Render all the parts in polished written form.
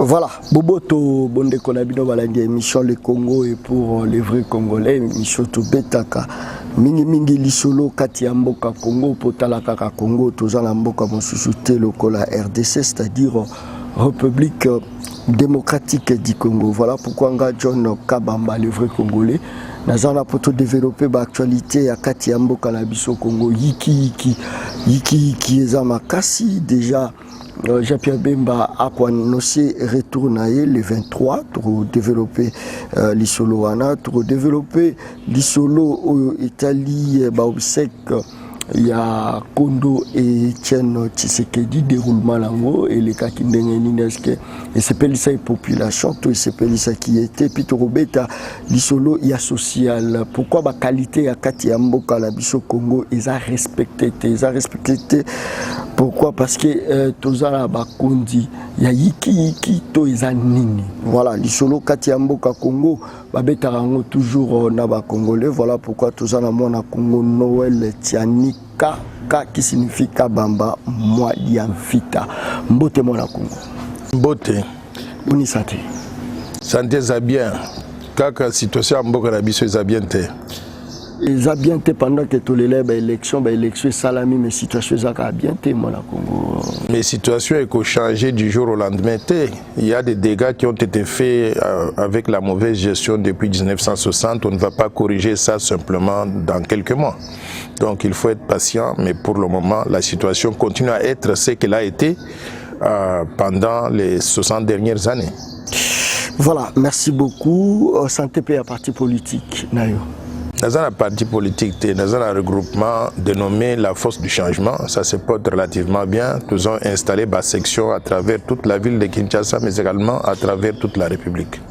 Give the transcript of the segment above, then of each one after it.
Voilà, Boboto Bonde Konabino Balandi, émission Le Congo et pour les vrais Congolais, émission Tobetaka. Mingi mingi lisolo kati ya mboka Congo potala kaka Congo tozala mboka mosusu te lokola RDC, c'est-à-dire République démocratique du Congo. Voilà pourquoi nga John Kabamba le vrai Congolais nazana poto développer ba actualité ya kati ya mboka na biso Congo yiki eza makasi déjà. Jean-Pierre Bemba a annoncé retour le 23 pour développer l'isolo wana, pour développer l'isolo au Italie, Baobsek, il y a Kondo et Etienne Tshisekedi déroulement lango et les cas qui n'engagent et c'est pas ça population tout c'est pas ça qui était puis Robeta l'isolo il y a social pourquoi ba qualité ya kati ya mboka la biso Congo ils a respecté pourquoi parce que tozala bakundi ya yiki to eza nini voilà l'isolo kati ya mboka Congo babeta rango toujours na ba congolais voilà pourquoi tozala mona Congo Noël Tiani Ka qui signifie Kabamba moi Diamfita mbote mona Congo mbote boni santé santé za bien kaka situation mboka na biso za bien te ils a bien été pendant que tous les élections salami mais situation ça bien été mon Congo mais situation est changé du jour au lendemain il y a des dégâts qui ont été faits avec la mauvaise gestion depuis 1960 on ne va pas corriger ça simplement dans quelques mois donc il faut être patient mais pour le moment la situation continue à être ce qu'elle a été pendant les 60 dernières années. Voilà, merci beaucoup. Santé paix à parti politique Nayo. Dans un parti politique, dans un regroupement dénommé la Force du Changement, ça se porte relativement bien. Nous avons installé ma section à travers toute la ville de Kinshasa, mais également à travers toute la République.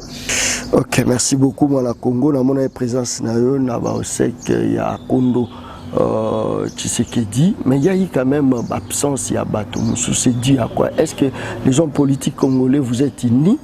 Ok, merci beaucoup. Moi, la Congo, dans mon présence, il y a Kondo Tshisekedi, mais il y a eu quand même absence, il y a Bato. C'est dû à quoi? Est-ce que les hommes politiques congolais, vous êtes unis?